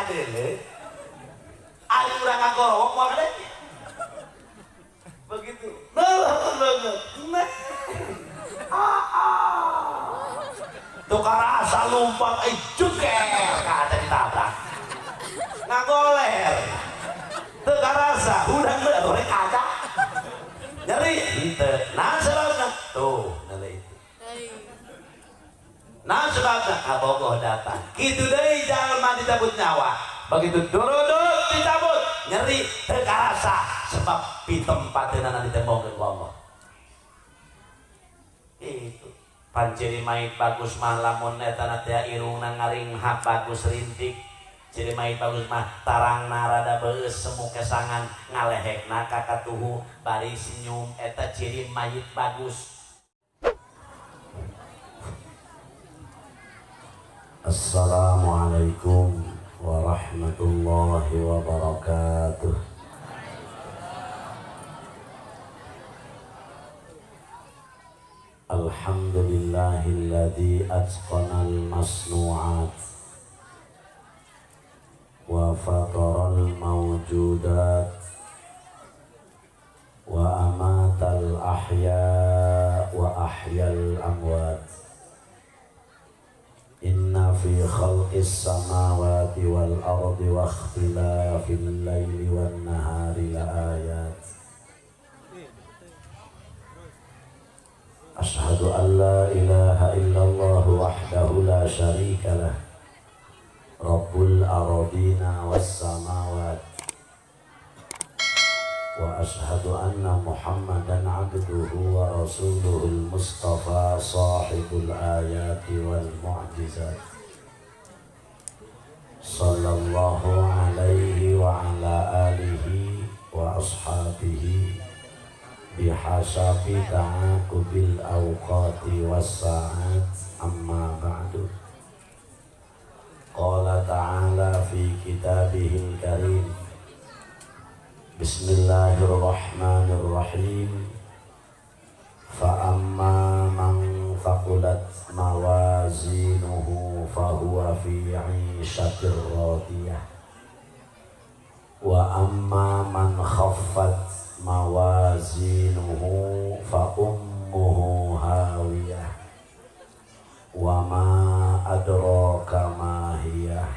deh. Ayo urang ngagorowok mah deh. Begitu. Nah. Tuh karasa lumpat juker kata ditabrak. Ngagoler. Tuh karasa udang bener goreng kaca. Nyeri henteu. Nah sebabna tuh nale itu. Nah sebabna abogoh datang. Kitu deui jalma dicabut nyawa. Begitu duruduk dicabut nyeri teu karasa sebab pitem pateunana ditembongkeun ku Allah. Itu panceri main bagus mah lamun eta na teh irungna ngaring hak bagus rintik. Ciri main bagus mah tarangna rada beus semu kesangan ngalehekna kakatuhu bari senyum eta ciri mayit bagus. Assalamualaikum warahmatullahi wabarakatuh. Alhamdulillahilladzi atqanal masnu'at wa fataral mawjudat wa amatal ahya wa ahyal amwat. Inna fi khalqis samawati wal ardi wa ikhtilafil laili wan nahari la ayat. Ashhadu an la ilaha illallah wahdahu la syarika lah Rabbul aradina was samawat wa ashhadu anna Muhammadan abduhu wa rasuluhul mustafa sahibul ayati wal mu'jizat sallallahu alaihi wa ala alihi wa ashabihi bihasabi ta'aqubil awqati was sa'at amma ba'du. Qala ta'ala fi kitabihil karim. Bismillahirrahmanirrahim. Fa amma man faqulat mawazinuhu fahuwa fi 'ishatir radiyah. Wa amma man khaffat mawazinuhu fa ummuhu hawiyah. Wa ma adraka ma hiya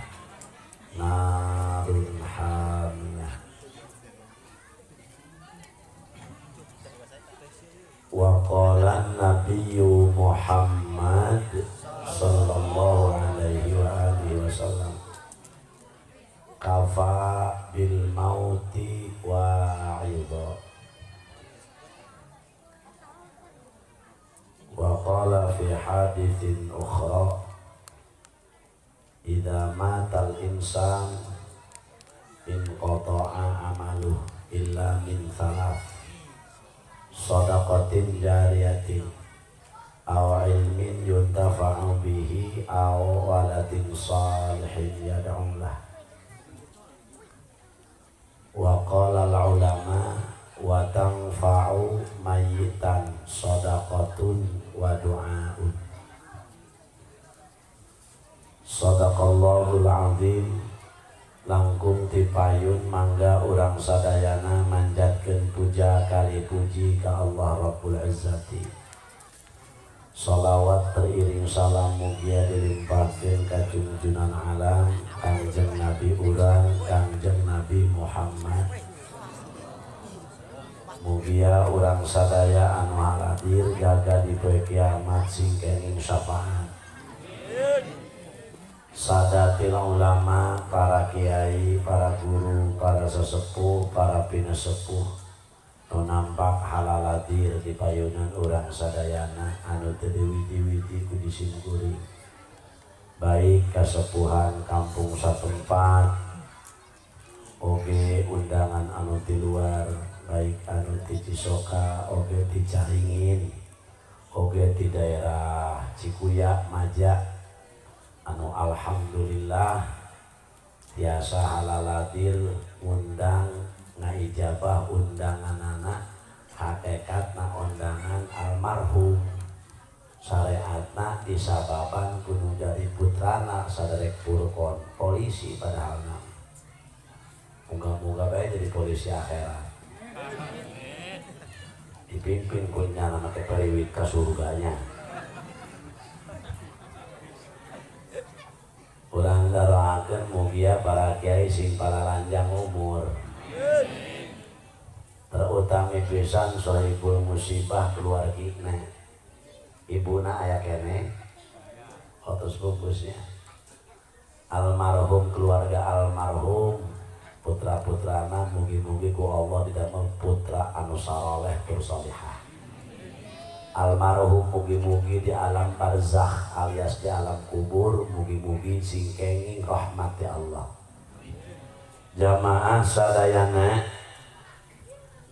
narun hamiyah. Wa qala nabiyyu Muhammad sallallahu alaihi wa alihi wasallam kafa bil mauti wa'idha. Wa qala fi hadithin ukhra idza matal insan in qata'a amaluh illa min thalath shadaqatin jariyatin aw ilmin yuntafa'u bihi aw waladin salihin yad'u lah. Wa qala al-ulama wa tanfa'u mayyitan shadaqatun wa du'aun. Shadaqallahul azim. Langkung tipayun mangga urang sadayana manjatkeun puja kali puji ka Allah Rabbul Izzati. Shalawat teriring salam mugia dilimpahkeun ka junjunan alam Kangjeng Nabi urang Kangjeng Nabi Muhammad. Mugia urang sadaya anu hadir jaga di poe kiamat sing kenging syafaat. Sadatil ulama, para kiai, para guru, para sesepuh, para pinasepuh nu nampak halal hadir di payunan urang sadayana anu teu diwiti-witi ku disimkuring. Baik kasepuhan kampung satempat oge undangan anu ti luar, baik anu ti Cisoka oge ti Caringin oge ti daerah Cikuya Maja anu alhamdulillah tiasa halal hadir undang ngaijabah undanganana hakikatna undangan almarhum syariatna disababan kudu jadi putra putrana saderek purkon polisi padahal nama moga-moga bae jadi polisi akhirat dipimpin kunya nama teh periwit ka surganya. Urang daroakeun mugia para kiai sing palaranjang umur terutami pisan sohibul musibah keluargina ibuna aya kene otos bungkusnya almarhum keluarga almarhum putra-putrana mugi-mugi ku Allah didamel putra anu saleh tur salihah almarhum mugi-mugi di alam barzakh alias di alam kubur mugi-mugi sing kenging rahmati Allah. Jamaah sadayana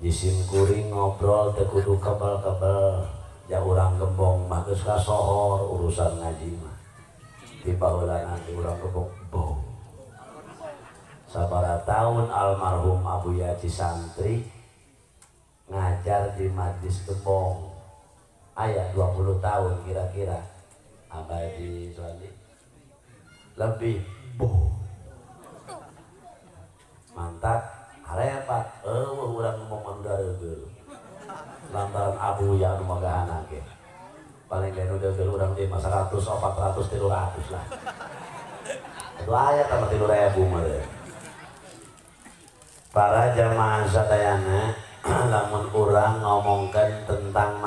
jisim kuring ngobrol teu kudu kebel-kebel ya urang gembong mah geus kasohor urusan ngaji mah di baheula nanti urang gembong boh sabaraha tahun almarhum Abu Yaci santri ngajar di majlis gembong aya 20 tahun kira-kira abadi soalnya lebih boh mantap harepat urang ngomong mandaregeul lantaran Abu Ya nu magahan ge paling gak nu degeul urang di 100 400 300 lah itu aya tambah 3.000 mah para jamaah sadayana lamun urang ngomongkeun tentang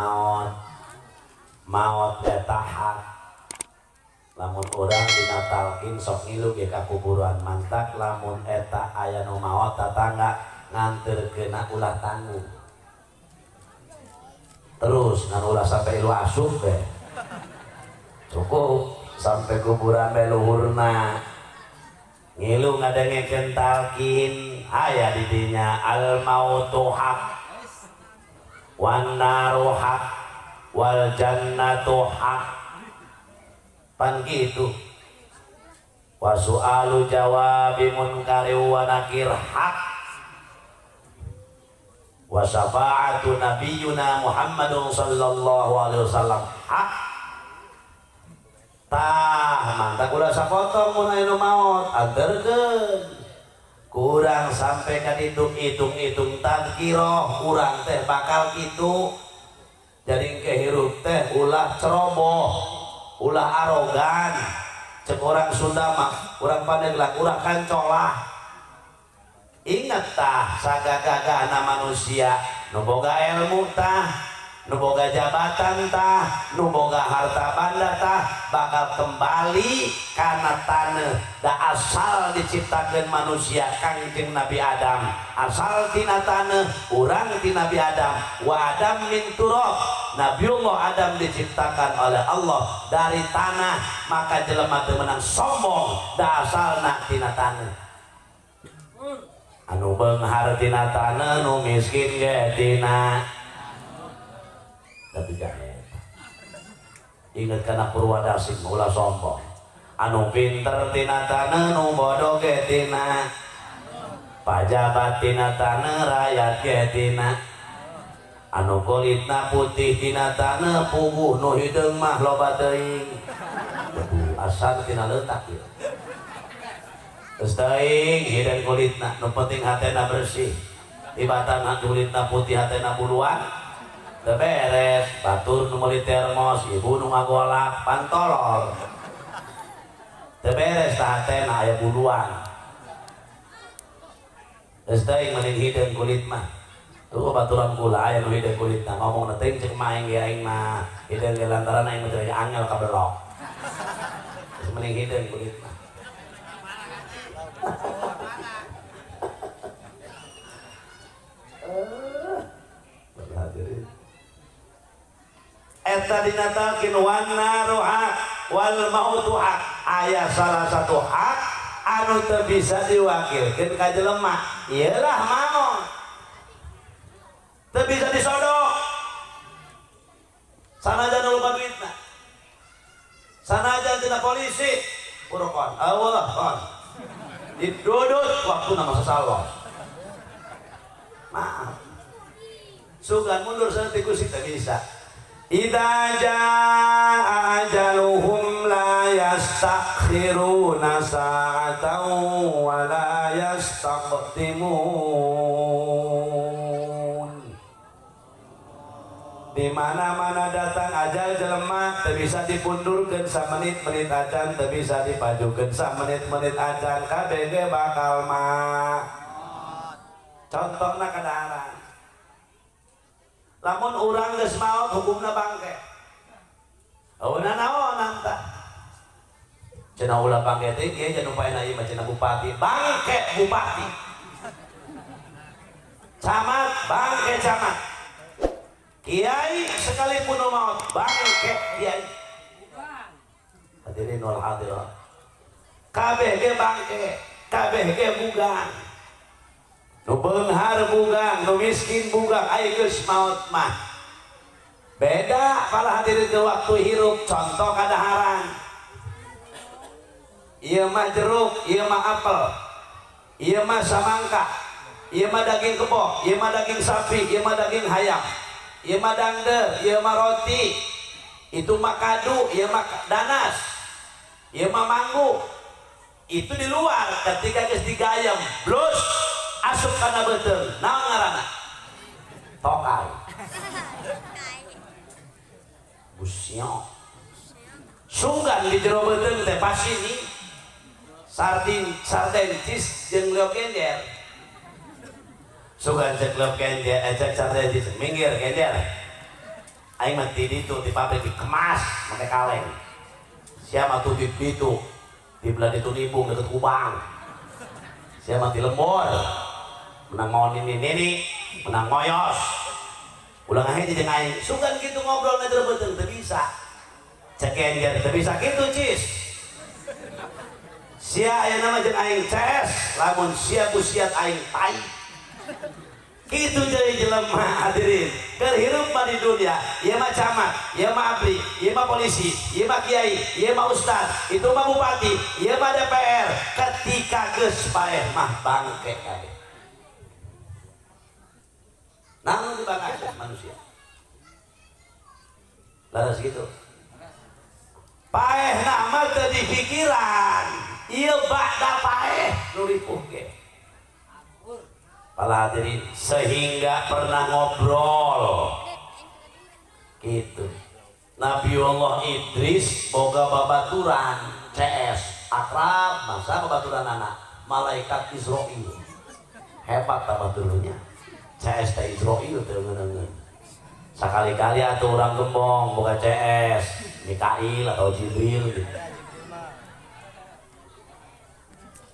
maot eta hak lamun urang dinatalkin sok ngilu ge ka kuburan mantak lamun eta aya nu maot tatangga nganterkeun ulah tanggung terus ngan ulah sampai ilu asup be cukup sampai kuburan be luhurna ngilu ngadengekeun talkin aya di dinya al mautu haq wan naru haq wal jannatu haq pan gitu wa su'alu jawabi munkari wa nakir haq wa syafa'atu nabiyyuna Muhammadun sallallahu alaihi wasallam haq tah mantap ulah sapotong mun anu maot anterkeun kurang sampai ka dihitung-hitung tadkirah urang teh bakal kitu jadi kehirup teh ulah ceroboh ulah arogan cek orang Sunda mah urang Pandeglang urang kancolah ingat tah sagagagana manusia nu boga ilmu tah nu boga jabatan tah nu boga harta banda tah bakal kembali karena tanah da asal diciptakeun manusia Kangjeng Nabi Adam asal tina tanah urang ti Nabi Adam wa Adam min turab Nabiullah Adam diciptakan oleh Allah dari tanah maka jelema teu meunang sombong da asalna tina tanah anu beunghar tina tanah nu miskin ge tina tapi jangan ingat kana Purwadasing ulah sombong anu pinter tina tanah nu bodoh ge tina pajabat tina tanah rakyat ge tina anu kulitna putih tina tanah puguh nu hideung mah loba teuing asal tina leutak ieu geus teuing hideung kulitna nu penting hatena bersih tibatan kulitna putih hatena buluan teu beres batur nu meuli termos ibu nu ngagolak pantolol teu beres tah hatena aya buluan geus teuing mending hideung kulit mah tuh baturan kula aya nu hideung kulitna ngomongna teuing cek maeng ge aing mah hideung ge lantaran aing mah teu angel kabelok geus mending hideung kulit mah eta dinatalkeun wan naru haq wal mautu haq aya salah satu hak anu teu bisa diwakilkeun ka jelema ieulah maut teu bisa disodok sanajan loba duitna sanajan tina polisi urukon Allah kon didudut waktuna masa salos maaf sugan mundur saeutik ku teu bisa idza jaa ajaluhum la yastakhiruna sa'atan wa la yastaqdimun. Di mana-mana datang ajal jelema teu bisa dipundurkeun samenit-menit acan, teu bisa dipajukeun samenit-menit acan, kabeh ge bakal mah. Contohna kadaharan. Lamun urang geus maot hukumna bangke. Aweuna naonan tah? Cenah ulah bangke teh ieu cenah upaena ieu mah cenah bupati, bangke bupati. Camat bangke camat. Kiai sekalipun maot bangke kiai. Hadirin wal hadirat. Kabeh ge bangke, kabeh ge bugang. Nu beunghar bugang, nu miskin bugang, aya geus maot mah. Beda pala hadirin ke waktu hirup, contoh kadaharan. Ieu mah jeruk, ieu mah apel, ieu mah samangka, ieu mah daging kebo, ieu mah daging sapi, ieu mah daging hayam, ieu mah dangder, ieu mah roti, itu mah kadu, ieu mah danas, ieu mah manggu. Itu di luar ketika geus digayem, blus asup kana beuteung, naon ngaranna? Tokay. Busnya. Sunggan di jero beuteung teh pasini. Sardentis jeung leo kenjer. Sunggan cek leo kenjer, cek sardentis minggir kenjer. Aing mah di ditu di pabrik dikemas make kaleng. Sia mah tuh di ditu di belah ditu nibung deket Kubang. Sia mah di Lembor. Menang mau nini menang ngoyos ulang aja jeung aing sugan gitu ngobrol na jero beuteung teu bisa cek enjer teu bisa kitu cis sia aya nama jeung aing CS lamun sia busiat aing tai kitu jadi jelema hadirin keur hirup mah di dunia ieu mah camat ieu mah abri ieu mah polisi ieu mah kiai ieu mah ustad itu mah bupati ieu mah DPR ketika geus paeh mah bangke kabeh. Namun dibangga manusia laras gitu paeh nama teu di pikiran ieu bakda paeh nu ripuh ge pala hadirin sehingga pernah ngobrol gitu Nabiullah Idris boga babaturan CS akrab masa babaturan anak malaikat Israil hebat babaturannya CS teh Israil teh ngeungeun. Sakali-kali atuh urang gembong boga CS, Mikail atau Jibril gitu.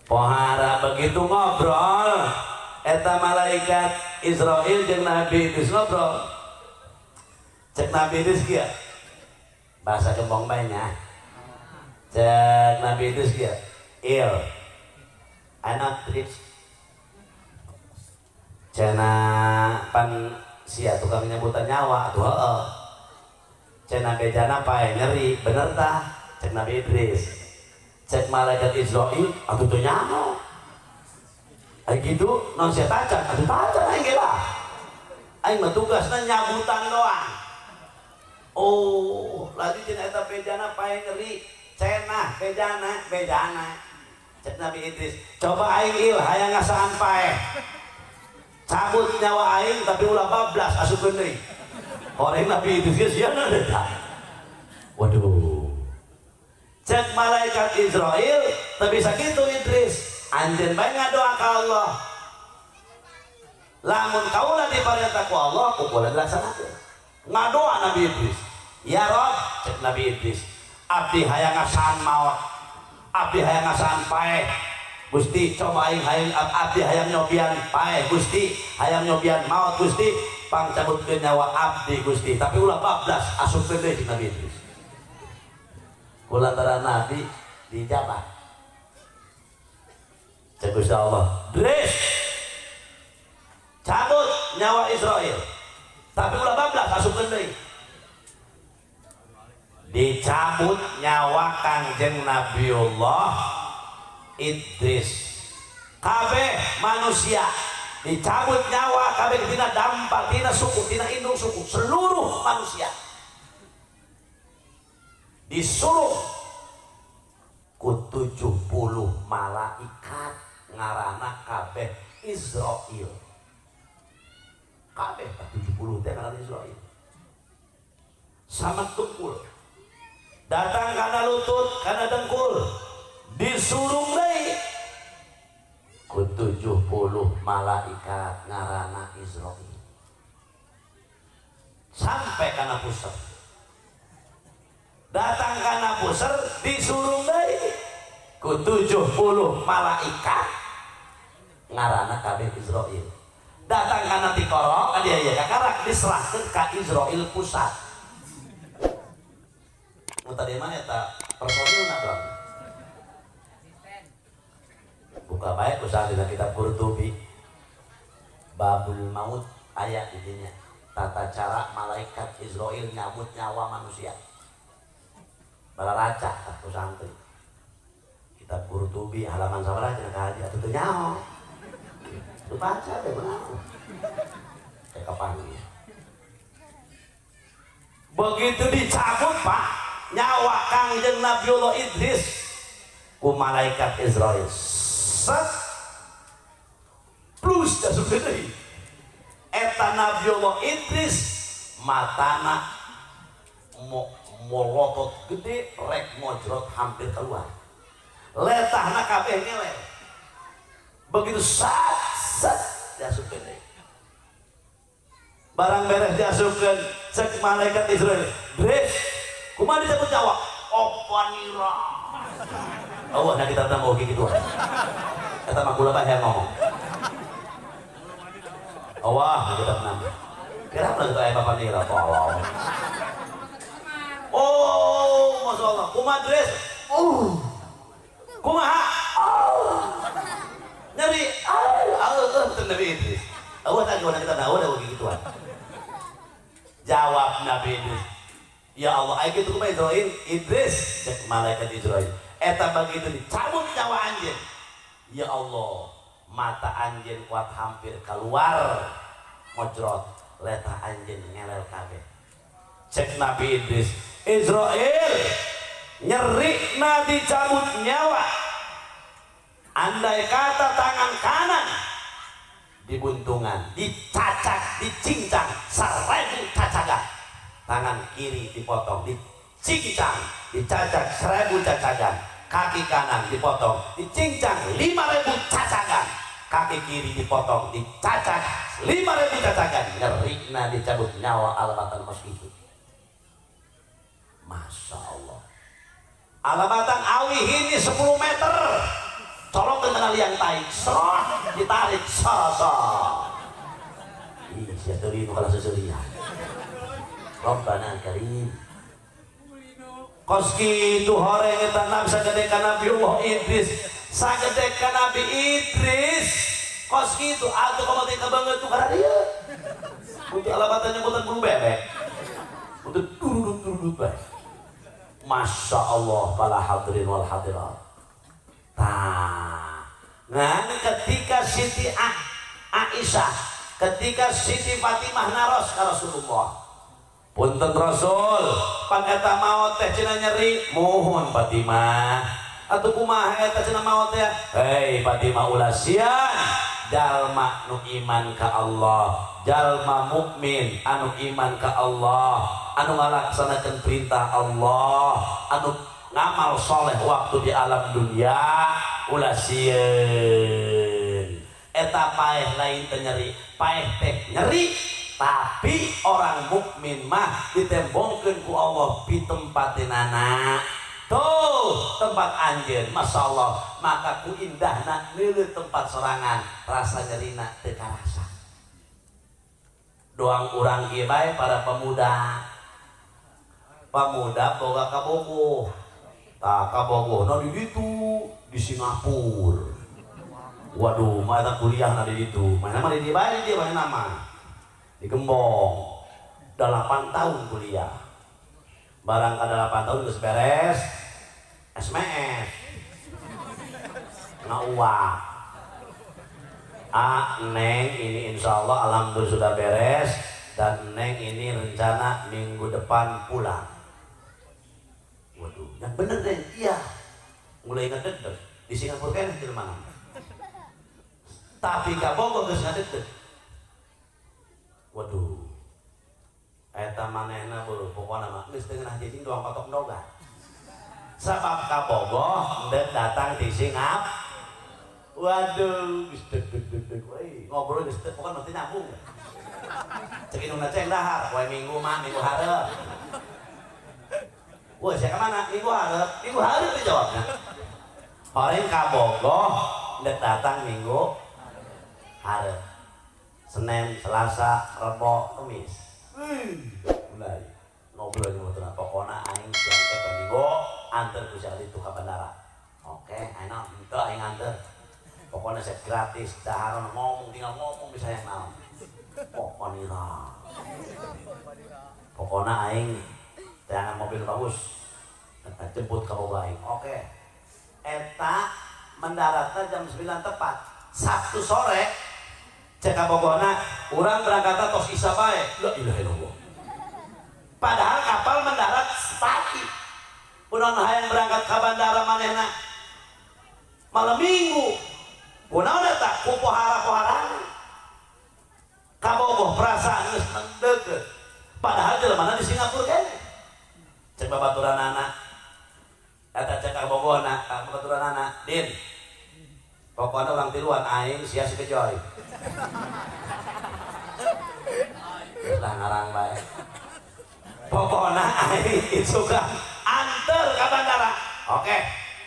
Pohara begitu ngobrol eta malaikat Israil jeung Nabi Idris ngobrol. Cek Nabi Idris kieu. Bahasa gembong bae nya. Cek Nabi Idris kieu. Anak Idris cena pan sia tukang nyebutan nyawa atuh heueuh cena bejana pae nyeri bener tah cek Nabi Idris cek malaikat Israil atuh teu nyano aya kitu naon sia tacan atuh tacan aing ge lah aing mah tugasna nyabutan doang oh lagi cena eta bejana pae nyeri cena bejana cek Nabi Idris coba aing ieu hayang ngasaan pae cabut nyawa aing tapi ulah bablas asup deui. Orang Nabi itu sia-sia eta. Waduh. Cek malaikat Israil teu bisa kitu Idris. Anjeun bae ngadoa ka Allah. Lamun kaula diparentah ku Allah kumpulna dilaksanakeun. Ngadoa Nabi Idris. Ya Rob, cek Nabi Idris. Abdi hayang ngasaan maot. Abdi hayang ngasaan paeh. Gusti coba aing hayang abdi hayang nyobian paeh Gusti hayang nyobian maot Gusti pang cabutkeun nyawa abdi Gusti tapi ulah bablas asup deui di Nabi Idris kulantaran Nabi dijabah cek Gusti Allah Idris cabut nyawa Israil tapi ulah bablas asup deui dicabut nyawa Kangjeng Nabiullah Idris kabeh manusia dicabut nyawa kabeh tina dampak tina suku tina indung suku seluruh manusia disuruh ku 70 malaikat ngarana kabeh Israil. Kabeh 70 teh ngarana Israil. Sama tungkul. Datang kana lutut, kana dengkul. Disuruh deui ku 70 malaikat ngarana Israil. Sampai kana pusat. Datang kana pusat disuruh deui ku 70 malaikat ngarana kabeh Israil. Datang kana tikoro ka dieu kakarak diserahkeun ka Israil pusat. Nu tadi mah eta personilna dong. Buka baik usaha dina kitab Qurtubi. Babul Maut ayat di dinya. Tata cara malaikat Israil nyabut nyawa manusia. Balaraca atuh santri. Kitab Qurtubi halaman sabaraha cenah ka hadi atuh teu nyaho. Lu baca deh benar. Kayak kapan ya. Begitu dicabut Pak nyawa Kangjeng Nabiullah Idris ku malaikat Israil. Set plus dasuk deui. Eta Nabiullah Idris matana molotot gede rek ngojrot hampir keluar. Letahna kabeh ngelel. Begitu sat diasupkeun deui. Barang beres diasupkeun cek malaikat Israil. Dres, kumaha disebut nyawa? Opanira. Oh, nah kita mau gitu. Kata makula Pak yang ngomong. Wah, kita tenang. Kira apa itu ayat Opanira? Oh, masya Allah. Kumaha Dres? Kumaha? Nabi, betul Nabi Idris. Tak gimana kita dah begituan. Jawab Nabi Idris, ya Allah, ayo gitu kumaha Israil, Idris, cek malaikat Israil. Eta begitu dicabut nyawa anjeun. Ya Allah, mata anjeun kuat hampir keluar, mojrot, letah anjeun ngelel kabeh. Cek Nabi Idris, Israil, nyeri na dicabut nyawa. Andai kata tangan kanan dibuntungan, dicacak, dicincang 1000 cacakan. Tangan kiri dipotong, dicincang, dicacak 1000 cacakan. Kaki kanan dipotong, dicincang 5000 cacakan. Kaki kiri dipotong, dicacak 5000 cacakan. Nyerikna dicabut nyawa alamatan kos itu. Masya Allah. Alamatan awih ini 10 meter. Colok dengan liang tai, serot ditarik, sosok. Ih, siapa ini kalau seserian. Rabbana Karim. Koski itu horeng eta nabi sagede ka Nabiullah Idris, sagede ka Nabi Idris. Koski itu atuh komo teh kabanget tuh kana dieu. Untuk alamatan nyebutan bulu bebek. Untuk durut-durut bae. Masya Allah para hadirin wal hadirat. Nah, ketika Siti Aisyah, ketika Siti Fatimah naros ka Rasulullah, punten Rasul, pangeta maot teh cenah nyeri, mohon Fatimah. Atuh kumaha eta cenah maot teh? Hei Fatimah ulah sian, jalma nu iman ka Allah, jalma mukmin anu iman ka Allah, anu ngalaksanakeun perintah Allah, anu ngamal soleh waktu di alam dunia ulah sieun. Eta paeh lain teh nyeri, paeh teh nyeri, tapi orang mukmin mah ditembongkeun ku Allah di tempatinana. Tuh tempat anjeun, masya Allah. Maka ku indahna neuleuh tempat sorangan, rasa nyerina teu karasa. Doang urang ieu bae para pemuda. Pemuda boga kabogoh. Tak kabogohna di ditu di Singapura. Waduh, mata kuliah na di ditu. Mana mah di dieu bae dia mana nama? Di Gembong. 8 tahun kuliah. Barang ada 8 tahun geus beres SMS. Kena uang. Neng ini insya Allah alhamdulillah sudah beres, dan Neng ini rencana minggu depan pulang. yang bener deh, iya. Mulai ngedeg-deg di Singapura kan Jerman. Tapi kabogoh geus ngedeg-deg. Waduh. Eta manehna beuh pokona mah geus teu ngeunah jijing doang patok noga. Sabab kabogoh ndek datang di Singapura. Waduh, geus deg-deg we. Ngobrol geus teu pokona teu nyambung. Cek indungna ceng dahar, poe Minggu mah minggu hareup. Wah, saya kemana? Minggu hareup dijawabnya. Orang kabogoh ndek datang Minggu hareup. Senin, Selasa, Rebo, Kamis. Mulai ngobrol jeung motorna pokona aing siang teh ka Minggu anter ku sia ditu ka bandara. Oke, ayeuna henteu aing anter. Pokona set gratis, dahar ngomong tinggal ngomong bisa yang naon. Pokona. Pokona aing jangan mobil bagus. Jemput ka boga aing. Oke. Eta mendaratna jam 9 tepat. Sabtu sore cek ka bogona urang berangkatna tos Isya bae. La ilaha illallah. Padahal kapal mendarat pagi. Kunaon hayang berangkat ka bandara manehna malam Minggu. Kunaon eta? Ku pohara-poharana. Kabogoh perasaan geus deukeut. Padahal jelemana di Singapura kene. Cek babaturanana. Eta cek kabogohna, babaturanana, Din. Pokoknya orang tiluan aing sia si kejoy. Lah ngarang bae. Pokoknya aing suka anter ke bandara. Oke,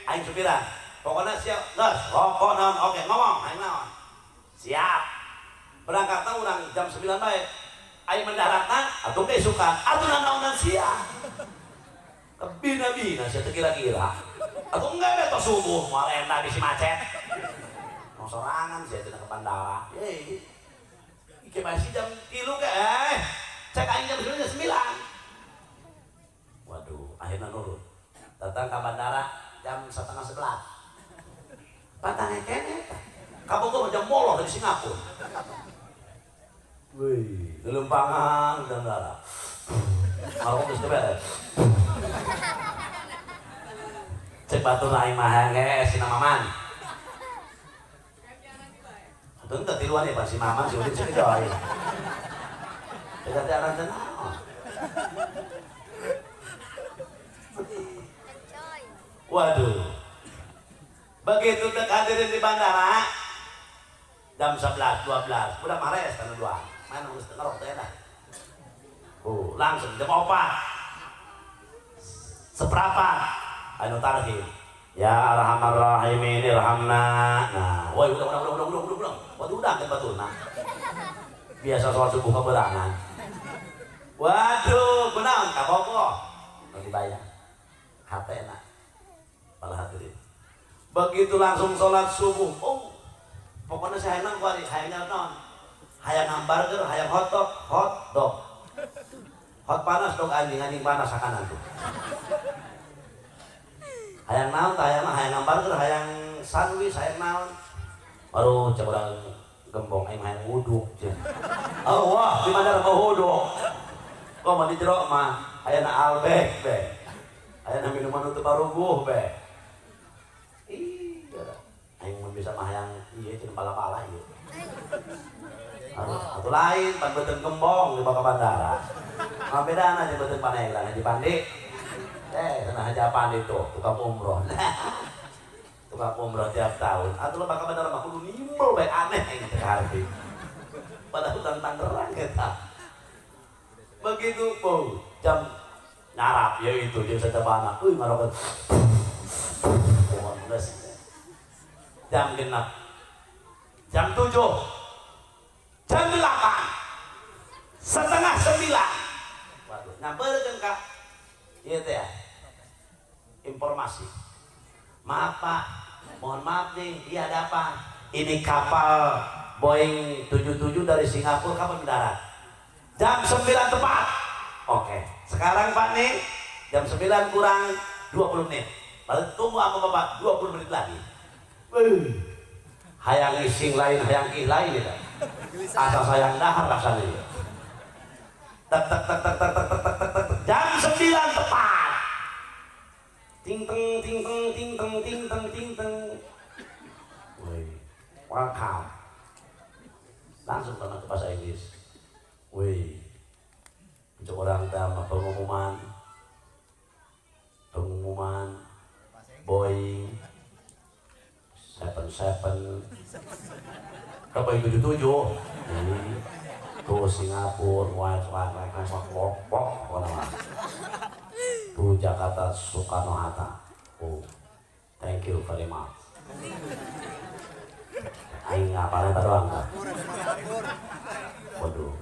aing supiran. Pokoknya siap, geus, pokoknya oke ngomong aing naon. Siap. Berangkatna urang jam 9 bae. Aing mendaratna atuh ge suka. Atuh naonan sia. Bina-bina sia teu kira-kira. Atuh enggak beto subuh moal eta bisi macet. Mau sorangan sia cenah ke bandara. Ye. Iki masih jam 3 ke cek aing jam 9. Waduh, akhirnya nurut. Datang ke bandara jam 10:30. Patangnya kene. Kabogoh jam molor di Singapura. Wih, gelempangan bandara. Mau geus beres. Cek batur aing mah ge si Maman. Atuh teu tiluan ya si Maman si Udin si Kejoy. Teu teh aran teh naon. Waduh. Begitu dek hadirin di bandara jam 11, 12, udah mares kan dua. Main geus teu ngarok teh dah. Langsung jam 4. Seperempat anu tarhib. Ya Arhamar Rahimin irhamna. Nah, woi udah. Waduh udah kan baturna. Biasa sholat subuh keberangan. Waduh, kunaon kabogoh. Nu dibayar. HP-na. Para hadirin. Begitu langsung sholat subuh. Oh. Pokoknya saya nang kuari, hayang naon? Hayang hamburger, hayang hotdog. Hot panas dong anjing panas sakanan tuh. Hayang naon tah hayang hamburger, hayang sandwich, hayang naon. Baru coba urang gembong aing hayang wuduk cenah. Oh wah, di mana mau wuduk? Kok mah di jero mah hayana albek be. Hayana minuman untuk barubuh be. Iya. Aing mun bisa mah hayang ieu cenah pala-pala ieu. Atuh lain pan beuteung gembong di baka bandara. Mah bedana jeung beuteung paneglang Haji Pandi. Cenah Haji Pandi tuh tukang umroh. Tukang umroh tiap tahun. Atuh baka bandara mah kudu nimbul bae aneh ini teh harti. Pada hutan Tangerang eta. Begitu jam ngarap ya itu jam setebana. Ngaroket. Jam genap. Jam 7. Jam 8. Setengah 9. Waduh, nyampeurkeun Kak. Ieu teh ya. Informasi. Maaf Pak, mohon maaf nih, iya ada apa? Ini kapal Boeing 77 dari Singapura kapan mendarat? Jam 9 tepat. Oke, sekarang Pak nih jam 9 kurang 20 menit. Lalu tunggu sama Bapak 20 menit lagi. Hayang ising lain, hayang ih lain ya. Asal sayang dahar rasanya. Jam 9 tepat. ting teng ting teng ting teng ting teng ting teng. Woi, welcome. Langsung ke bahasa Inggris. Woi, untuk orang dalam pengumuman Boeing 77 apa 77 tuh Singapura tuh Jakarta Soekarno Hatta. Oh, thank you very much. Aing ngapalnya tak doang kan? Waduh,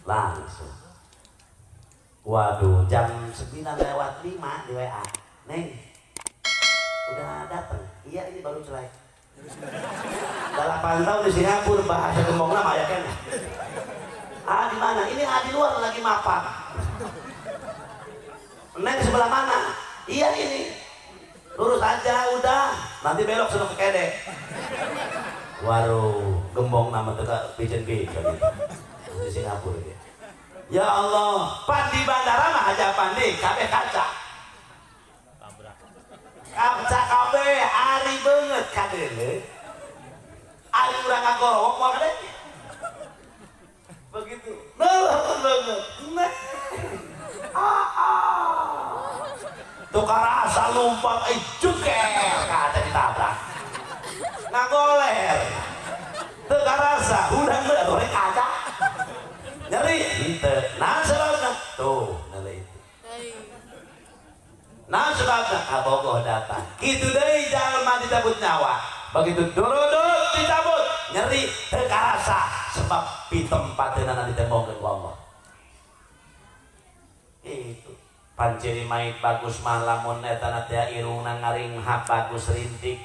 langsung. Waduh, jam 9:05 di WA. Neng, udah datang. Iya, ini baru selesai. 8 tahun di Singapura bahasa gembong nama ya kan? Ah, di mana? Ini di luar lagi mapak. Neng sebelah mana? Iya ini. Lurus aja udah. Nanti belok sudah ke Kedek. Waduh, gembong nama teka Pijen B di Singapura dia. Ya Allah, pan di bandara mah aja pandi, kabeh kaca. Kaca kabeh ari banget kadeule. Ari urang ngagorok moal kadeh. Begitu. Nah, banget. Nah. Tukar asa lumpang juker kata ditabrak. Ngagoler. Tukar asa udang goreng kaca. Nyeri henteu. Nah sebabna tuh nyeri itu. Nah sebabna abogoh datang. Kitu deui jalma dicabut nyawa. Begitu duruduk dicabut nyeri teu karasa sebab pitem pateunana ditembongkeun ku Allah. Itu panciri mait bagus mah lamun eta na teh irungna ngaringhap bagus rintik.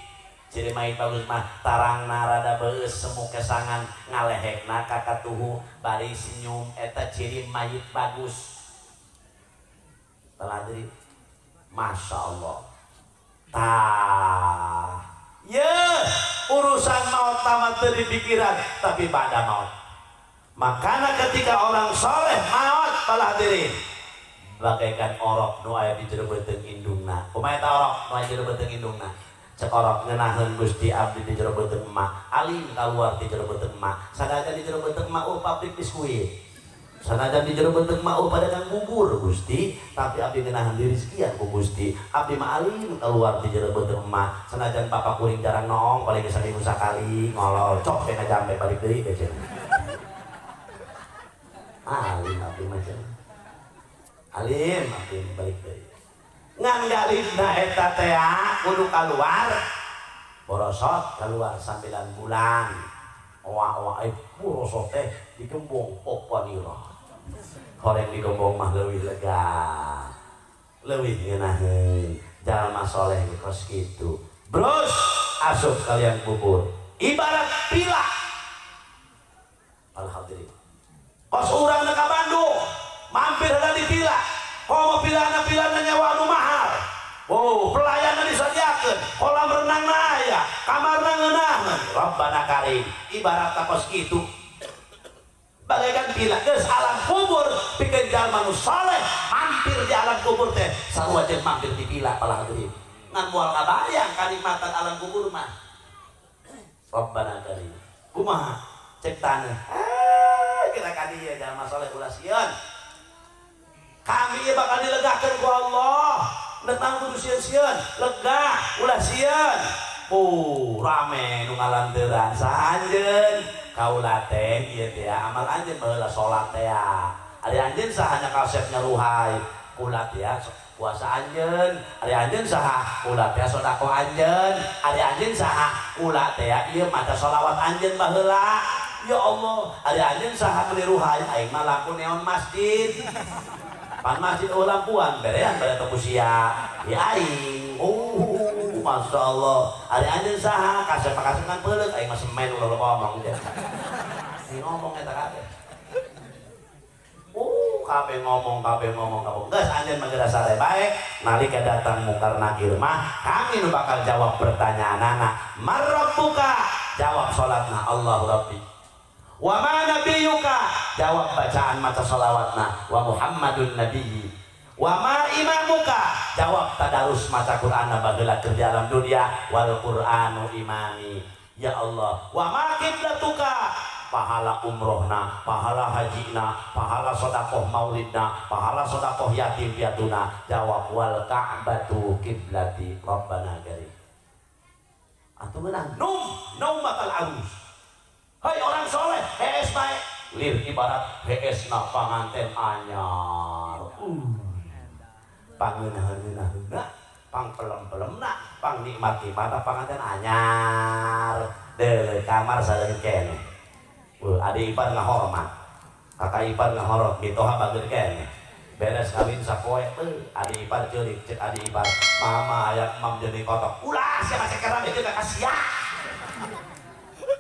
Ciri mait bagus mah tarangna rada beus semu kesangan ngalehekna kakatuhu bari senyum eta ciri mait bagus. Teladri Masya Allah. Tah ya urusan maut tamat dari pikiran tapi pada maut. Makanya ketika orang soleh maut palah diri bagaikan orok nu aya di jero beuteung indungna. Kumaha eta orok nu aya di jero beuteung indungna? Cek orok ngeunaheun Gusti abdi di jero beuteung emak, alim kaluar di jero beuteung emak. Sanajan di jero beuteung emak pabrik biskuit. Sanajan di jero beuteung emak padagang bubur Gusti, tapi abdi ngeunaheun diri sekian ku Gusti. Abdi mah alim kaluar di jero beuteung emak. Sanajan papa kuring jarang nong, paling saminggu sakali ngolol cok teh jambe balik deui teh. Alim abdi mah alim abdi balik deui. Ngan galidna eta teh kudu kaluar borosot keluar 9 bulan. Oa-oa borosot teh digembong poponira. Horeng digembong mah leuwih lega. Leuwih ngeunaheun jalma soleh kos kitu. Bros, asup kalian bubur. Ibarat pila. Alhamdulillah. Kos urang ka Bandung, mampir heula di pila. Komo pilana nyawa anu mahal. Oh, pelayanan disadiakeun, kolam renang aya, kamarna ngeunaheun. Rabbana Karim, ibarat kos kitu. Bagaikan pila geus alam kubur pikeun jalma nu saleh mampir di alam kubur teh sarua jeung mampir di pila palah geuning. Ngan moal kabayang kanikmatan alam kubur mah. Rabbana Karim. Kumaha? Cek taneuh. Kira ka dieu jalma saleh ulah sieun. Kami bakal dilegakan ku Allah. Datang kudu sieun-sieun, lega, ulah sieun. Rame nu ngalanderan sahanjeun. Kaula teh ieu teh amal anjeun baheula salat teh. Ari anjeun saha nya kasep nyaruhai. Kula teh puasa anjeun. Ari anjeun saha? Kula teh sedekah anjeun. Ari anjeun saha? Kula teh ieu maca shalawat anjeun baheula. Ya Allah, ari anjeun saha meniruhai aing mah laku neon masjid. Pan masjid lampuan berean pada tekusia di aing. Masya Allah. Ari anjeun saha kasep-kasepan peuleuk aing mah semen ulah ngomong teh. Si ngomong eta kabeh. Kabeh ngomong. Geus anjeun mah geus sare bae nalika datang mungkar nakir mah kami nu bakal jawab pertanyaanana. Marrabbuka? Jawab salatna Allahu Rabbi. Wa ma nabiyuka? Jawab bacaan maca shalawatna. Wa Muhammadun nabiyyi. Wa ma imamuka, jawab tadarus maca Quran bageula keur di alam dunia, wal Qur'anu imami. Ya Allah, wa ma qiblatuka, pahala umrohna, pahala hajina, pahala sodakoh maulidna, pahala sodakoh yatim piatuna. Jawab wal ka'batu kiblati rabbana karim. Atau menang naumatal arus. Hai orang soleh, hees baik lir ibarat hees na panganten anyar. Pangeunah-eunah, pang pelem-pelemna, pang nikmat-nikmatna panganten anyar. Deuleu kamar sadeung keneh. Adik ipar ngahormat, kakak ipar ngahormat, mitoha bageun keneh. Beres kawin sapoe, adik ipar ceurik, cek adik ipar, mama aya mam jadi kotok. Ulah sia cek kerame teh kasia.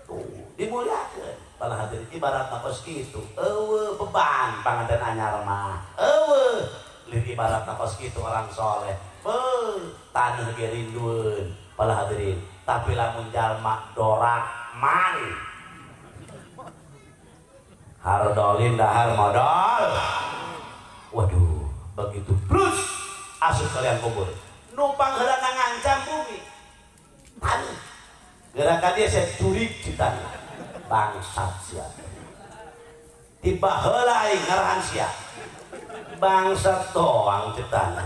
Tuh, dimuliakeun. Pala hadirin ibaratna kos kitu. Eueuh beban panganten anyar mah. Eueuh lir ibaratna kos kitu orang soleh. Taneuh ge rindueun. Pala hadirin, tapi lamun jalma dorakman hardolin dahar modal. Waduh, begitu plus asup kalian kubur. Numpang heula ngancam bumi. Taneuh. Gerakan dia saya curik citan. Bangsat sia. Tiba heula aing ngarahan sia. Bangsat doang citan.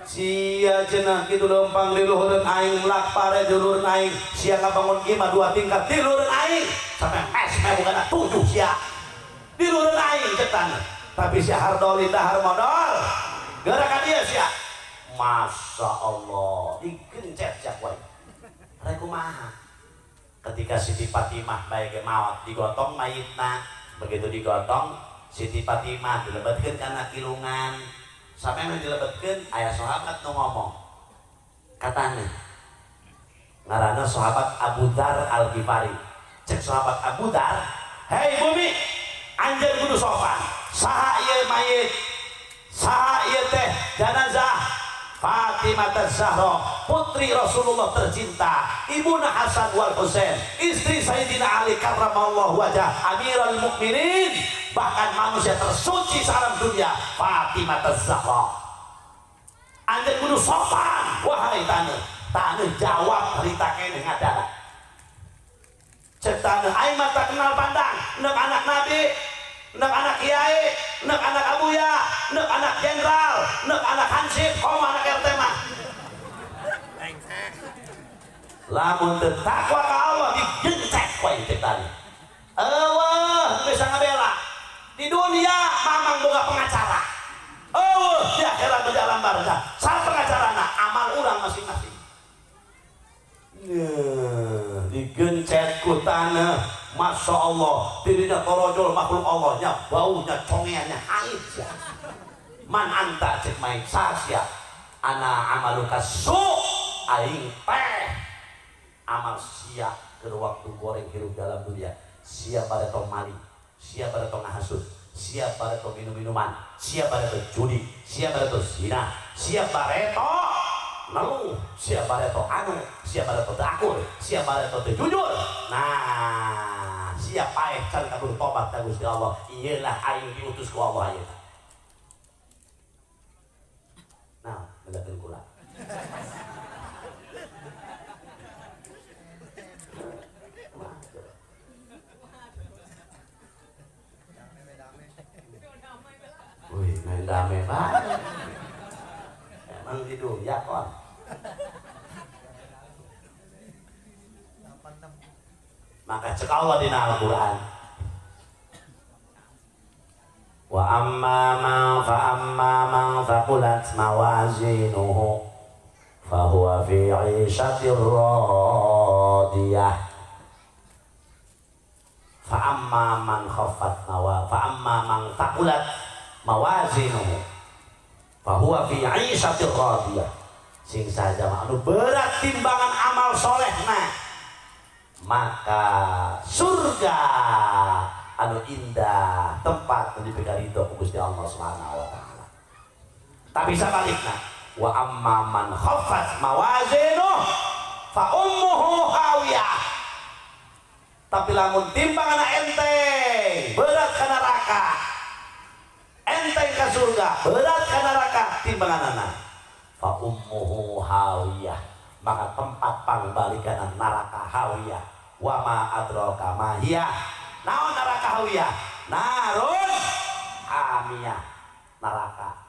Sia cenah kitu lempang di luhureun aing melak pare di luhureun aing. Sia ngabangun imah 2 tingkat di luhureun aing. Sampai mes bugana 7 sia. Di luhureun aing citan. Tapi si hardoli dahar modal gerakan dia sia. Masya Allah digencet jak wae. Rek kumaha ketika Siti Fatimah bae maot digotong mayitna, begitu digotong Siti Fatimah dilebetkeun kana kilungan sampai nu dilebetkeun aya sahabat nu ngomong katana ngaranna sahabat Abu Dar Al-Ghifari. Cek sahabat Abu Dar, hei bumi anjeun kudu sopan. Saha ieu mayit, saha ieu teh jenazah Fatimah Az-Zahra, putri Rasulullah tercinta, ibunda Hasan wal Husain, istri Sayyidina Ali karramallahu wajah, Amirul Mukminin, bahkan manusia tersuci salam dunia, Fatimah Az-Zahra. Anjeun kudu sopan, wahai taneuh jawab harita keneh ngadana. Cek taneuh aing mah tak kenal pandang, neuk anak nabi, neuk anak kiai, neuk anak abuya, neuk anak jenderal, neuk anak hansip, koma anak RT mah. Lamun teu takwa ka Allah digencet wae cek tadi. Eueuh bisa ngabela. Di dunia mamang boga pengacara. Eueuh di akhirat berjalan barzah. Sa pengacarana amal urang masing-masing. Digencet ku taneuh. Masya Allah, dirinya torojol makhluk Allahnya, baunya, congeannya, haid ya. Man anta cek main sasya, ana amaluka su, aing teh amal sia ke waktu goreng hidup dalam dunia. Sia pada tong mali, sia pada tong ngahasut, sia pada tong minum-minuman, sia pada tong judi, sia pada tong zina, sia pada tong nelu, sia pada tong anu, sia pada tong dakur, sia pada tong jujur. Nah, siapa yang can kabur tobat ka Gusti Allah, iyalah aing diutus ku Allah ieu. Nah, bedakeun kula. Wih, main damai banget. Emang gitu, ya kon. Maka cek Allah di Al-Quran, wa amma man faqulat mawazinuhu fahuwa fi 'ishatir radiyah. Fa amma man faqulat mawazinuhu fahuwa fi 'ishatir radiyah. Sing saja anu berat timbangan amal solehna, maka surga anu indah tempat diberikan ridho ku Gusti Allah Subhanahu wa taala. Tapi sabalikna, wa amma man khaffat mawazinuh fa ummuhu hawiyah. Tapi lamun timbangan enteng berat ka neraka, enteng ka surga berat ka neraka timbanganana fa ummuhu hawiyah maka tempat pangbalikan neraka hawiyah wa ma adraka ma hiya naon neraka hawiyah narun hamiyah neraka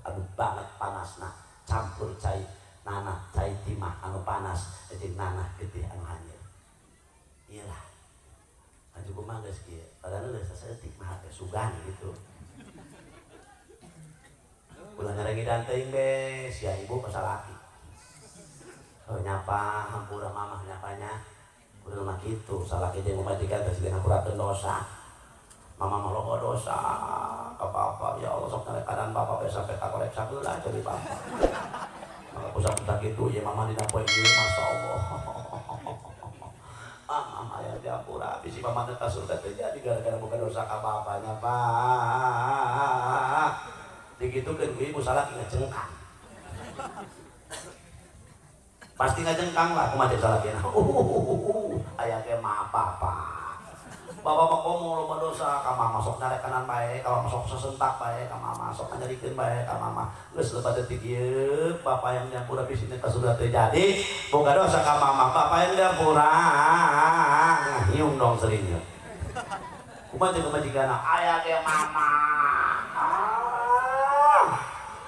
aduh banget panasna campur cai nanah cai timah anu panas jeung nanah getih anu hanyir ieu lah aju kumaha geus kieu padahal geus saeutik mah teh sugan gitu ulah ngarangidan teuing be sia ibu pasalaki nyapa hampura mamah nyapanya udah mah kitu salaki jeung majikan teh siga ngampurakeun dosa mama mah loba dosa ka bapa ya Allah sok kanan bapa be sampai ka korek sabeula jadi bapa maka pusat tak kitu ya mama dina poe ieu masyaallah mama ya diampura bisi mama teh ka surga teh jadi gara-gara bukan dosa ka bapanya Pak digitukeun ku ibu salaki ngajengkang pasti ngajengkang lah kumaha salakina aya ge mah apa bapak mah komo loba dosa ka mama sok nyarek kanan bae ka mama sok sesentak bae ka mama sok ngajarikeun bae ka mama geus leuba detik ieu bapak yang nyampura bisina ka surga teh jadi boga dosa ka mama bapak yang nyampura hiung dong serinya kumaha jeung majikanna aya ge mama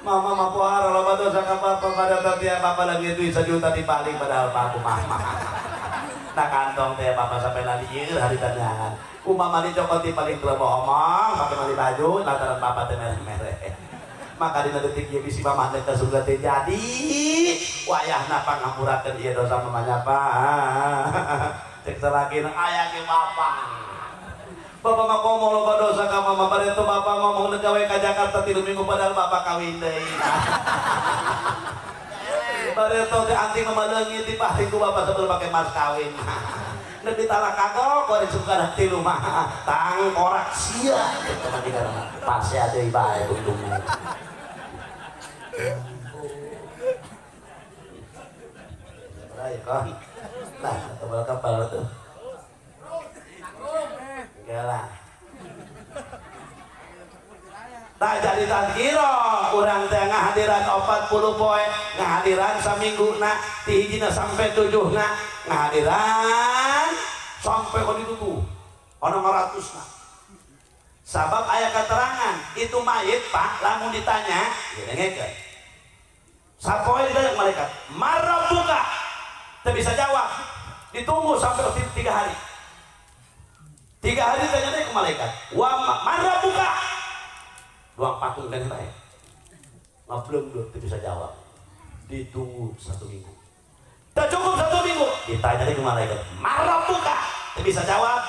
mama mah pohara loba dosa ka bapak pada tatian bapak lagi duit 1 juta dibalik padahal aku mama nah kantong teh bapak sampai lali ieu hari tandangan umama dicokot di paling kelebo omong pakai mali baju lantaran bapak teh mereh-mereh maka dina detik ieu bisi mama teh ka surga teh jadi wayahna pangampurakeun ieu dosa mamanya Pak cek salakina aya ge bapak bapak mah komo loba dosa ka mama bari teu bapak ngomong teu gawe ka Jakarta 3 minggu padahal bapak kawin deui bari teu teh anting mah leungit diparing ku bapak sebelum make mas kawin nepi talak kagok goreng suka 3 mah tang korak sia pasti deui bae untungna baik kan nah kapal tuh lah tak jadi tadkiro urang teh ngahadiran 40 poe ngahadiran samingguna ti hijina sampai 7na ngahadiran sampai ke ditu ana 100 na sabab aya keterangan itu mayit Pak lamun ditanya dengekeun sapoe ditanya malaikat marabbuka teu bisa jawab ditunggu sampai 3 hari 3 hari tanya ke malaikat wa marah buka doang patung kan baik ngableng dulu bisa jawab ditunggu 1 minggu tak cukup 1 minggu ditanya ke malaikat marah buka bisa jawab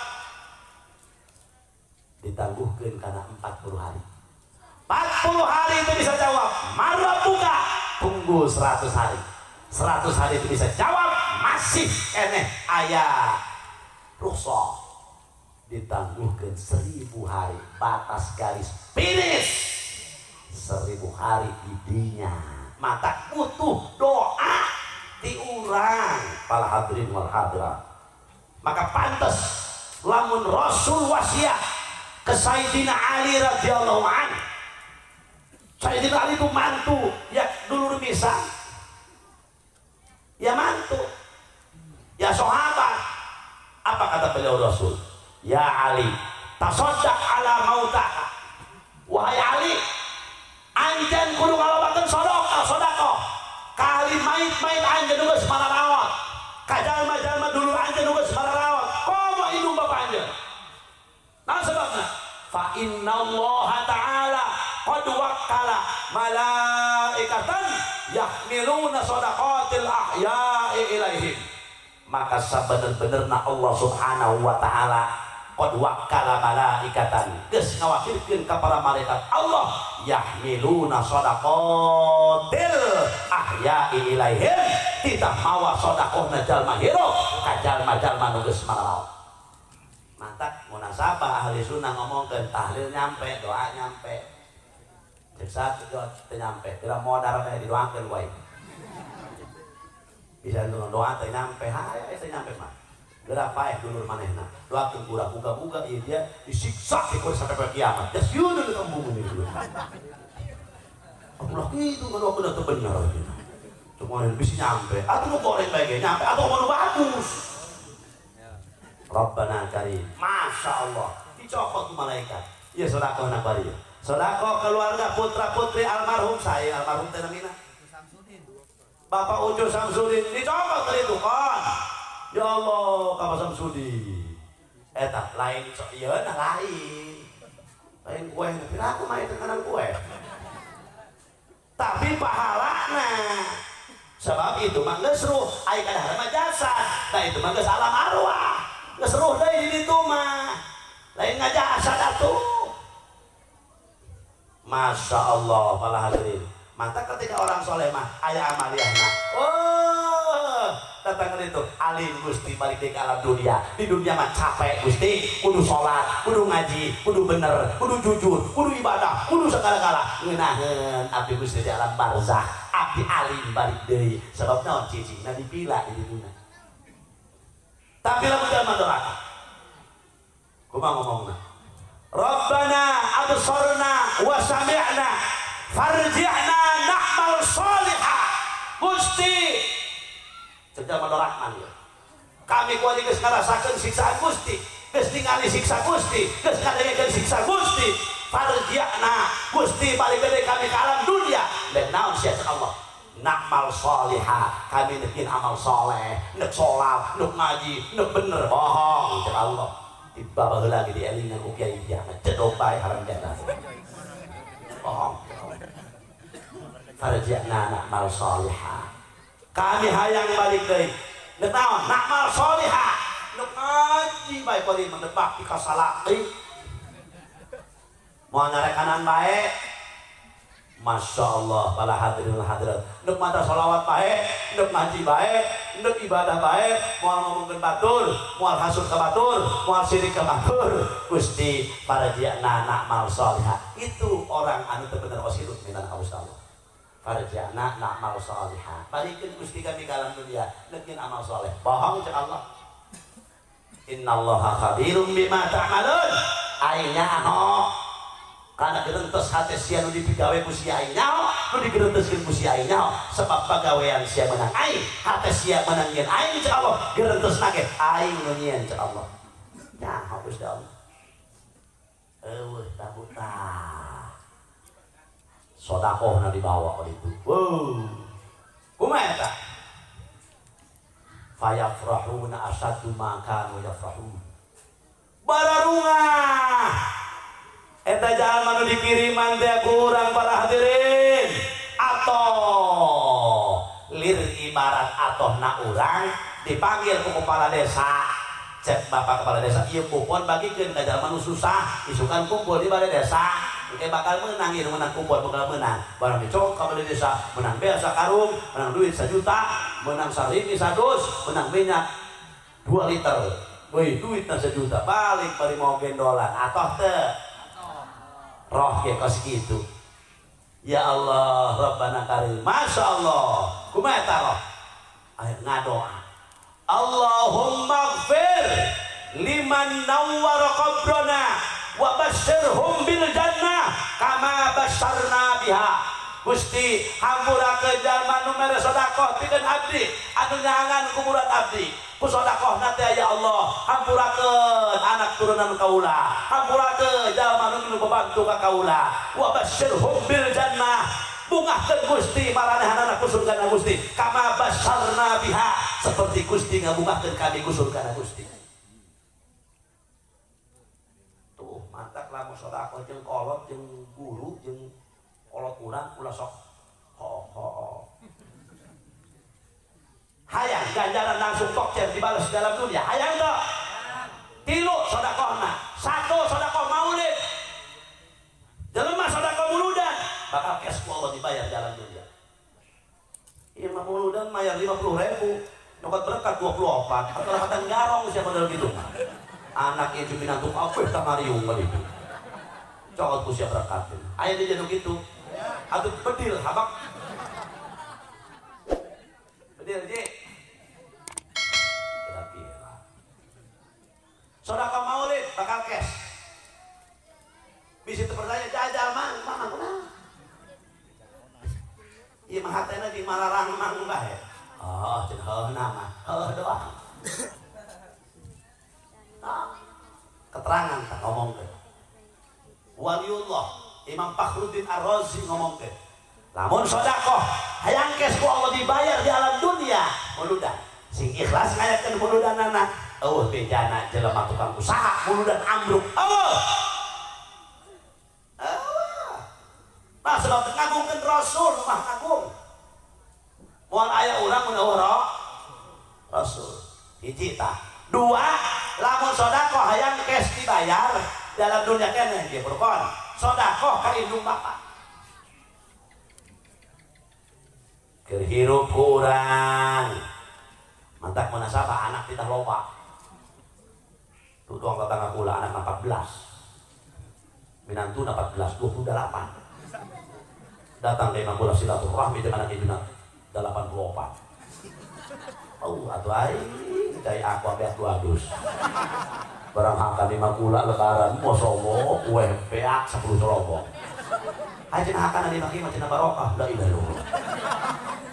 ditangguhkan karena 40 hari 40 hari itu bisa jawab marah buka tunggu 100 hari 100 hari itu bisa jawab masih eneh ayah rukhsah ditangguhkan 1000 hari batas garis finish 1000 hari idinya mata butuh doa diurang para hadirin wal hadirat maka pantas lamun Rasul wasiat ke Sayyidina Ali radhiyallahu anhu Sayyidina Ali itu mantu ya dulur misal ya mantu ya sahabat apa kata beliau Rasul ya Ali tasaddaq ala mautaka wahai Ali anjeun kudu ngalobakeun sedekah kali mayit-mayit anjeun geus mararawat ka jalma-jalma dulu anjeun geus mararawat komo indung bapak anjeun nah sebabna fa innallaha ta'ala qad wakkala malaikatan yahmiluna shadaqatil ahya'i ilaihim maka sabener-benerna Allah subhanahu wa ta'ala qad wakkala malaikatan geus ngawakilkeun ka para malaikat Allah yahmiluna shadaqatil ahya'i ilaihim tidak mawa sedekahna jalma hirup ka jalma-jalma nu geus mararawat mantak munasabah ahli sunnah ngomongkeun tahlil nyampe doa nyampe cek satu doa teu nyampe kira modar teh didoakeun wae bisa doa teh nyampe hae teh nyampe mah geura paeh dulur manehna doakeun urang buka-buka ieu dia disiksa dikor sampai kiamat geus yeuh teu tembung ini dulu Aku bilang gitu kan aku udah bener gitu. Cuma bisa nyampe, atau mau goreng lagi nyampe, atau mau bagus. Rabbana Karim, masya Allah, dicopot malaikat. Ya sodako anak bari, sodako keluarga putra putri almarhum saya, almarhum tenamina. Bapak Ujo Samsudin dicopot dari itu kan. Ya Allah, Bapak Samsudin. Lain, iya nah lain. Lain kue, tapi aku main tekanan kue. Tapi pahalana. Sebab itu mah ngesruh, ayo kadang mah jasad. Nah itu mah alam arwah. Ngesruh deui di ditu mah. Lain ngajasad atuh. Masya Allah para hadirin. Maka ketika orang soleh mah aya amaliyahna. Oh, datang itu alim Gusti balik di alam dunia. Di dunia mah capek Gusti, kudu sholat, kudu ngaji, kudu bener, kudu jujur, kudu ibadah, kudu segala-gala. Ngeunaheun abdi Gusti di alam barzakh. Abdi alim balik deui. Sebab naon cicingna dipila di dunia. Tapi lamun jalma doraka. Kumaha ngomongna? Rabbana absarna wa sami'na farji'na na'mal sholihah. Gusti sejak mendorakman ya. Kami kuali geus ngarasakeun siksaan Gusti, geus ningali siksa Gusti, geus ngadengekeun siksa Gusti. Farji'na Gusti balik deui kami ke alam dunia. Dan naon sia Allah? Na'mal sholihah. Kami nekin amal soleh, nek sholat, nek ngaji, nek bener bohong cek Allah. Tiba lagi di elingan ku kiai dia cedok bae haram jana. Bohong. Farji'na na'mal sholihah. Kami hayang balik deui. Nek naon? Na'mal sholihah. Nek ngaji bae kali mendebak ka salati. Moal nyarekanan bae. Masya Allah para hadirin hadirat. Nek maca sholawat bae, nek ngaji bae, nek ibadah bae, moal ngomongkeun batur, moal hasud ka batur, moal sirik ka batur. Gusti farji'na na'mal sholihah. Itu orang anu teu bener wasilun minan Allah. Farji'na na'mal sholihah. Balikeun Gusti kami ka alam dunia, nekin amal soleh. Bohong cek Allah. Innallaha khabirum bima ta'malun. Ainyaho karena gerentes hati sia nu dipigawe ku sia nyaho, nu digerenteskeun ku sia nyaho, sebab pagawean sia menang aing, hati sia menang yen aing cek Allah, gerentesna ge aing nu nyieun cek Allah. Nyaho Gusti Allah. Eueuh tabuta. Sedekahna dibawa ka ditu. Wow. Kumaha eta? Fayafrahuna asaddu ma kanu yafrahun. Bararungah. Eta jalma nu dikiriman teh kurang para hadirin. Atoh lir ibarat atohna urang dipanggil ku kepala desa. Cek bapak kepala desa, ieu kupon bagikeun ka jalma nu susah, isukan kumpul di balai desa. Engke bakal menang ieu menang kumpul bakal menang. Barang dicok ka balai desa, menang bea sakarung, menang duit 1 juta, menang sarimi 100, menang minyak 2 liter. Woi, duitna 1 juta, balik bari mau gendolan. Atoh teu roh ke kos gitu. Ya Allah Rabbana Karim. Masya Allah. Kumaha eta roh? Ayo ngadoa. Allahumma gfir liman nawwara qabrana wa basyirhum bil jannah kama basyarna biha. Gusti hampura ke jalma nu mere sedekah pikeun abdi anu nyangan kuburan abdi ku sedekahna teh ya Allah hampurakeun anak turunan kaula, hampurakeun jalma nu membantu ka kaula, wa basyirhum bil jannah, bungahkeun Gusti maranehanana ku surgana Gusti kama basyarna biha, seperti Gusti ngabungahkeun kami ku surgana Gusti. Tuh mantap lamun sedekah jeung kolot jeung guru jeung kolot urang ulah sok hayang ganjaran langsung tokcer dibalas dalam dunia. Hayang dong. 3 sedekahna, 1 sedekah maulid, jelema sedekah muludan bakal cash ku Allah dibayar dalam dunia. Ieu mah muludan mayar 50.000 nokot berkat 24 atau dapatan garong sia model gitu. Anak ieu pimpinan tuk apeh tamariung begitu. Cokot ku sia berkat. Aya di janu kitu. Atuh bedil habak. Bedil je. Kira-kira. Sedekah maulid bakal cash. Bisa terpercaya jajal mang, mana kuna. di mahatena di malarang mang bae. Oh cenah heuna mah heuh doang. Keterangan tak ngomong teh. Waliullah Imam Fakhruddin Ar-Razi ngomong teh. Lamun sedekah hayang kes ku Allah dibayar di alam dunia muludan. Sing ikhlas ngayakeun muludanana eueuh bejana jelema tukang usaha muludan ambruk. Eueuh. Nah sebab ngagungkeun Rasul mah ngagung. Moal aya urang mun eueuh Rasul. Hiji tah. Dua, lamun sedekah hayang kes dibayar dalam dunia keneh ieu berkon. Sedekah ka indung bapak. Keur hirup urang. Mantak munasabah anak kita loba. Tutuang tetangga kula anak 14. Minantuna 14, 28. Datang ke Imam Kula silaturahmi dengan anak itu 84. Oh, atuh aing cai aku abe atuh adus. Barang hakan Imam Kula lebaran mosomo kue peak 10 cerobong. Aja hakan di maki macam barokah, la ilaha illallah.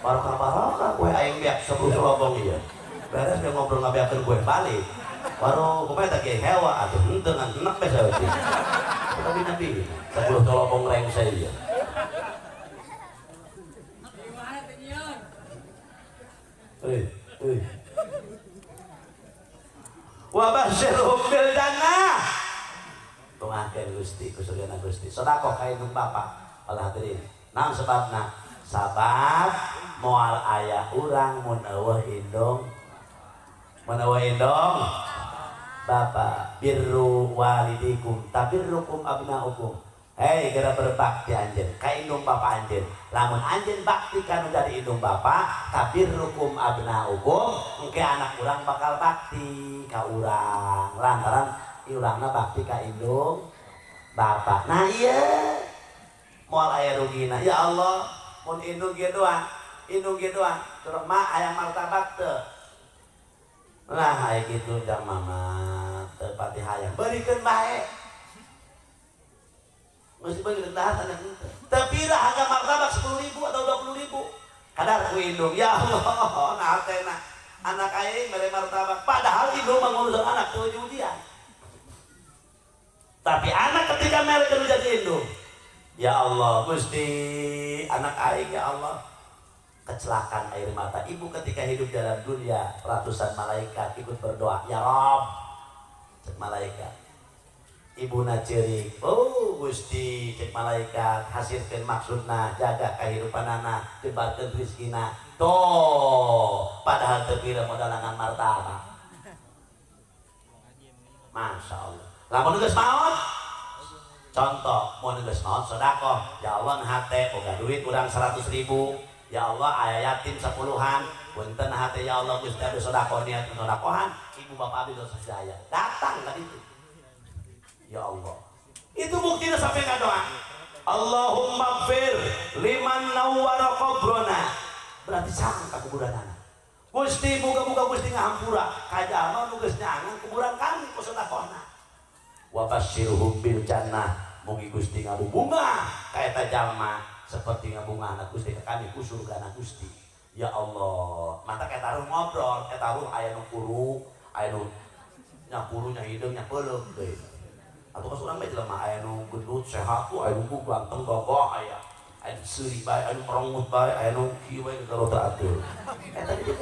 Barokah kue aing beak 10 cerobong ieu. Beres dia ngobrol ngabeakeun kue balik. Baru kumaha teh hewa atuh henteu ngan enak bae saeutik. Tapi nabi 10 cerobong reng saya ieu. Wa basyirhum bil jannah. Tungakeun Gusti kusurgana Gusti. Sedekah ka indung bapak. Allah hadirin. Naon sebabna? Sabab moal aya urang mun eueuh indung. Mun eueuh indung bapak birru walidikum tabirrukum abnaukum. Hei gara berbakti anjeun ka indung bapak anjeun. Lamun anjeun bakti kanu dari indung bapak, tabirrukum abnaukum, engke anak urang bakal bakti ka urang. Lantaran urangna bakti ka indung bapak. Nah iya moal aya rugina. Ya Allah, mun indung ge doang, terus mah aya martabat teu. Lah aya kitu jang mama teu pati hayang. Beurikeun bae. Mesti bagi rendahan anak itu. Tapi lah harga martabak 10.000 atau 20.000. Kadar ku indung. Ya Allah, nah tena anak aing mere martabak. Padahal indung mangurus anak teu ujian. Tapi anak ketika mere keur jadi indung. Ya Allah, Gusti anak aing ya Allah. Kecelakaan air mata ibu ketika hidup dalam dunia, ratusan malaikat ikut berdoa, ya Rabb. Cek malaikat. Ibu ceurik, oh Gusti cek malaikat hasilkeun maksudna jaga kehidupan anak jebarkeun rezekina toh padahal teu pira modalangan martabak. Masya Allah. Lamun geus maot contoh mun geus maot sedekah ya Allah hate boga duit urang 100.000 ya Allah aya yatim 10-an punten hate ya Allah Gusti abdi sedekah niat sedekahan ibu bapak abdi dosa sedaya datang ka ditu. Ya Allah, itu buktinya sampai ngadoa. Allahumma gfir liman nawwara qabrana. Berarti sareng ka kuburan anak. Gusti muga-muga Gusti ngahampura ka jalma nu geus nyangan kuburan kami ku sedekahna. Wa basyirhum bil jannah. Mugi Gusti ngabunga ka eta jalma seperti ngabungana Gusti ka kami ku surgana Gusti. Ya Allah, mata eta ruh ngobrol, eta ruh aya nu kuru, aya nu nyapuru nya hideung nya peuleuk deui. Atau pas orang baca lama ayah nu gendut sehat tuh ayah nu ganteng gagah ayah seuri bae ayah nu merengut bae ayah nu kieu bae kalau teratur. Tadi gitu.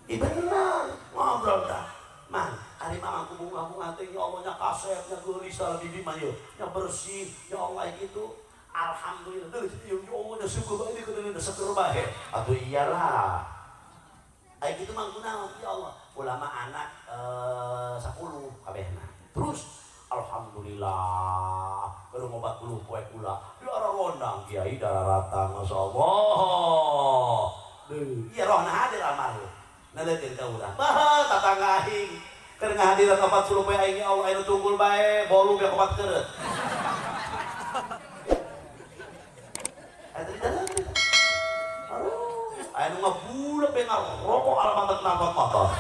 Bener ngobrol dah. Man, hari mamangku bunga-bunga teh ya Allah nya kasep nya geulis dalam bibi mah yeuh nya bersih ya Allah gitu. Alhamdulillah deui ya Allah nya syukur bae di kedeuna seger bae. Atuh iyalah. Aya kitu mah kunaon ya Allah. Ulama anak 10 kabehna. Terus alhamdulillah baru ngobat dulu poe kula di arah rondang kiai dararata masyaallah iya rohna hadir almarhum naleukeun ka urang bah tatangga aing keur ngahadiran 40 poe aing ya Allah anu tunggul bae bolu biar obat keureut anu ngabula be ngarokok alamat nampak motor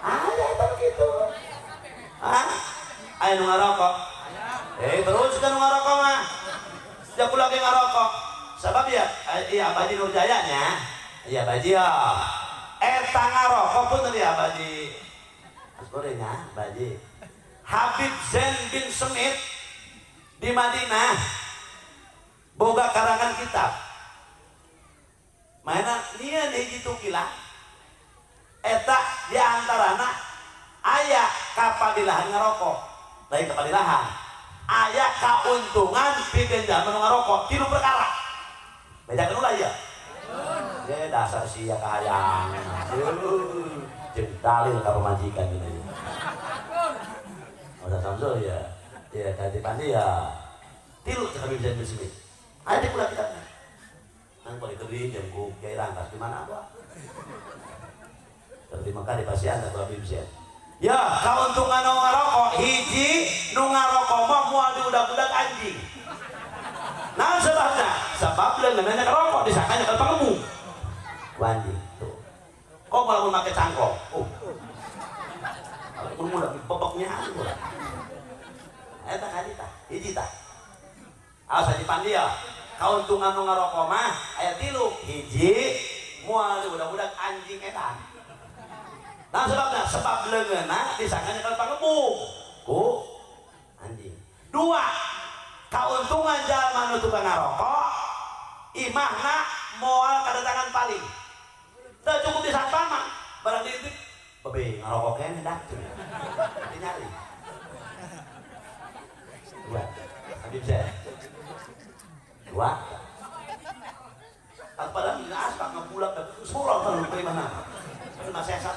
ada eta begitu. Hah? Ayo ngarokok. Terus kan ngarokok mah. Jak lagi ngarokok. Sebab ya iya Baji Nurjayanya iya Baji ya eta ngarokok pun tadi ya Baji gorengnya Baji Habib Zain bin Smith di Madinah boga karangan kitab mana nia hiji tukila eta diantarana aya kapadilahan ngarokok lain kapadilahan aya kauntungan pikeun jalma nu ngarokok tilu perkara bedakeun ulah ya ge dasar sia kahayang jeung dalil ka pamajikan ini udah Samsul ya ya tadi pandi ya tilu kami bisa bersih ada pula kitabnya nang paling kering jam ku kiai rangkas di mana apa terima kasih pasien atau Habib Zain ya kauntungan nu ngarokok hiji nu ngarokok mah moal diudag-udag anjing nah sebabnya sebab leungeunna ngarokok disangkanya kalau pangemu anjing tuh kok malah memakai cangkok kalau mudah bebeknya anu lah eta kadita hiji tah asa dipandi ya kauntungan nu ngarokok mah aya tilu hiji moal diudag-udag anjing edan nah sebabnya sebab leungeunna disangkanya kalau pangemu ku anjing dua kauntungan jalma nu tukang ngarokok imahna moal kadatangan paling teu cukup disangpan mah barang diintip bebe ngarokok kene dah nyari dua Habib Zain dua padahal bila aspak ngebulat dan surau kalau bagaimana nasihat